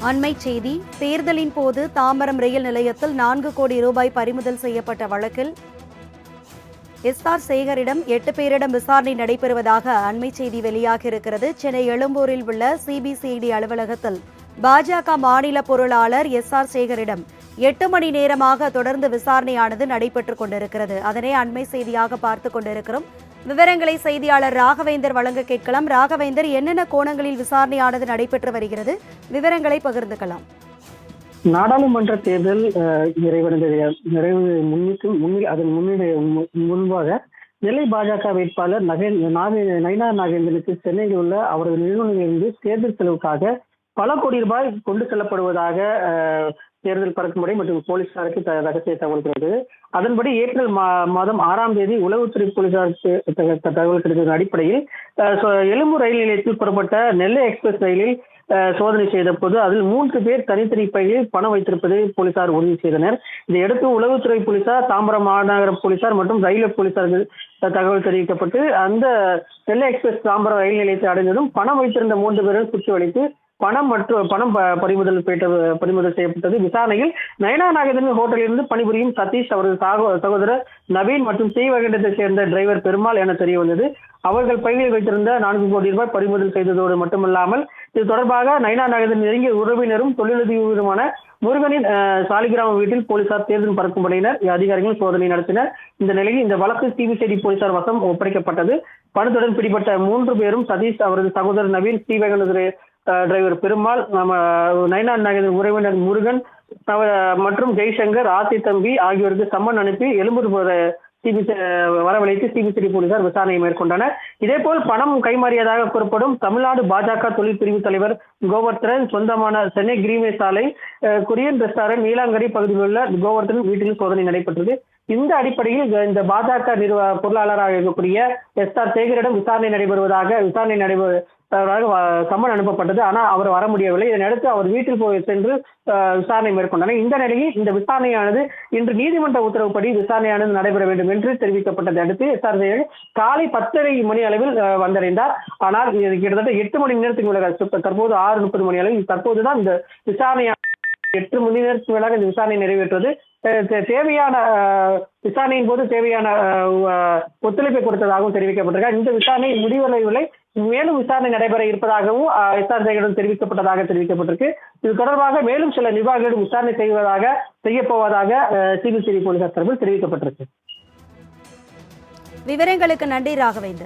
அண்மைச் செய்தி. தேர்தலின் போது தாம்பரம் ரயில் நிலையத்தில் 4 கோடி ரூபாய் பறிமுதல் செய்யப்பட்ட வழக்கில் எஸ்ஆர் சேகரிடம் 8 பேரிடம் விசாரணை நடைபெறுவதாக அண்மைச் செய்தி வெளியாகியிருக்கிறது. சென்னை எழும்பூரில் உள்ள சிபிசிஐடி அலுவலகத்தில் பாஜக மாநில பொருளாளர் எஸ்ஆர் சேகரிடம் 8 மணி நேரமாக தொடர்ந்து விசாரணையானது நடைபெற்றுக் கொண்டிருக்கிறது. அதனை அண்மை செய்தியாக பார்த்துக் கொண்டிருக்கிறோம். விவரங்களை செய்தியாளர் ராகவேந்தர் வழங்க கேட்கலாம். ராகவேந்தர், என்னென்ன கோணங்களில் விசாரணையானது நடைபெற்று வருகிறது? விவரங்களை பகிர்ந்துக்கலாம். நாடாளுமன்ற தேர்தல் நிறைவு அதன் முன்பாக நெல்லை பாஜக வேட்பாளர் நயினா நாகேந்திரனுக்கு சென்னையில் உள்ள அவரது நிறுவனத்திலிருந்து தேர்தல் செலவுக்காக பல கோடி ரூபாய் கொண்டு செல்லப்படுவதாக தேர்தல் பறக்குமுறை மற்றும் போலீசாருக்கு ரகசிய தகவல் கிடைத்தது. அதன்படி ஏப்ரல் மாதம் 6ஆம் தேதி உளவுத்துறை போலீசாருக்கு தகவல் கிடைத்ததன் அடிப்படையில் எழும்பூர் ரயில் நிலையத்தில் புறப்பட்ட நெல்லை எக்ஸ்பிரஸ் ரயிலில் சோதனை செய்த போது அதில் 3 பேர் தனித்தனி பைகளில் பணம் வைத்திருப்பதை போலீசார் உறுதி செய்தனர். இதையடுத்து உளவுத்துறை போலீசார், தாம்பரம் மாநகர போலீசார் மற்றும் ரயில்வே போலீசாருக்கு தகவல் தெரிவிக்கப்பட்டு அந்த நெல்லை எக்ஸ்பிரஸ் தாம்பரம் ரயில் நிலையத்தை அடைந்ததும் பணம் வைத்திருந்த 3 பேரும் சுற்றி வளைத்து பணம் பறிமுதல் செய்யப்பட்டது. விசாரணையில் நயினா நாகேந்திரன் ஹோட்டலில் இருந்து பணிபுரியும் சதீஷ், அவரது சகோதரர் நவீன் மற்றும் ஸ்ரீவைகுண்டத்தை சேர்ந்த டிரைவர் பெருமாள் என தெரிய வந்தது. அவர்கள் பைகளில் வைத்திருந்த 4 கோடி ரூபாய் பறிமுதல் செய்ததோடு மட்டுமல்லாமல் இது தொடர்பாக நயினா நாகேந்திரன் நெருங்கிய உறவினரும் தொழிலதிபருமான முருகனின் சாலிகிராம வீட்டில் போலீசார் தேர்தல் பறக்கும் படையினர் அதிகாரிகள் சோதனை நடத்தினர். இந்த நிலையில் இந்த வழக்கு சிபிசிஐடி போலீசார் வசம் ஒப்படைக்கப்பட்டது. பணத்துடன் பிடிபட்ட 3 பேரும் சதீஷ், அவரது சகோதரர் நவீன், ஸ்ரீவைகுண்ட டிரைவர் பெருமாள், நயினா நாகேந்திரன் உறவினர் முருகன் மற்றும் ஜெய்சங்கர், ஆசி தம்பி ஆகியோருக்கு சம்மன் அனுப்பி எழும்பூர் வரவழைத்து சிபிசிஐடி போலீசார் விசாரணை மேற்கொண்டனர். இதேபோல் பணம் கைமாறியதாக கூறப்படும் தமிழ்நாடு பாஜக தொழில் பிரிவு தலைவர் கோவர்தன் சொந்தமான சென்னை கிரீமே சாலை கொரியன் ரெஸ்டாரண்ட் நீலாங்கரை பகுதியில் உள்ள கோவர்தன் வீட்டில் சோதனை நடைபெற்றது. இந்த அடிப்படையில் இந்த பாஜக பொருளாளராக இருக்கக்கூடிய எஸ்ஆர் சேகரிடம் விசாரணை சம்மன் அனுப்பப்பட்டது. ஆனால் அவர் வர முடியவில்லை. இதனையடுத்து அவர் வீட்டில் போய் சென்று விசாரணை மேற்கொண்டனர். இந்த நிலையில் இந்த விசாரணையானது இன்று நீதிமன்ற உத்தரவுப்படி விசாரணையானது நடைபெற வேண்டும் என்று தெரிவிக்கப்பட்டதை அடுத்து எஸ்ஆர் சேகர் காலை 10:30 மணி அளவில் வந்தடைந்தார். ஆனால் கிட்டத்தட்ட 8 மணி நேரத்துக்கு தற்போது 6:30 மணி அளவில் தற்போதுதான் இந்த விசாரணை 8 மணி நேரத்துக்கு மேலாக இந்த விசாரணை நிறைவேற்றுவது தேவையான விசாரணையின் போது தேவையான ஒத்துழைப்பை கொடுத்ததாகவும் தெரிவிக்கப்பட்டிருக்கிறார். இந்த விசாரணை முடிவடையவில்லை, மேலும் விசாரணை நடைபெற இருப்பதாகவும் எஸ்ஆர் சேகரிடம் தெரிவிக்கப்பட்டிருக்கு. இது தொடர்பாக மேலும் சில நிர்வாகிகளிடம் விசாரணை செய்யப்போவதாக சிபிசிஐடி போலீசார் தரப்பில் தெரிவிக்கப்பட்டிருக்கு. விவரங்களுக்கு நன்றி ராகவேந்தர்.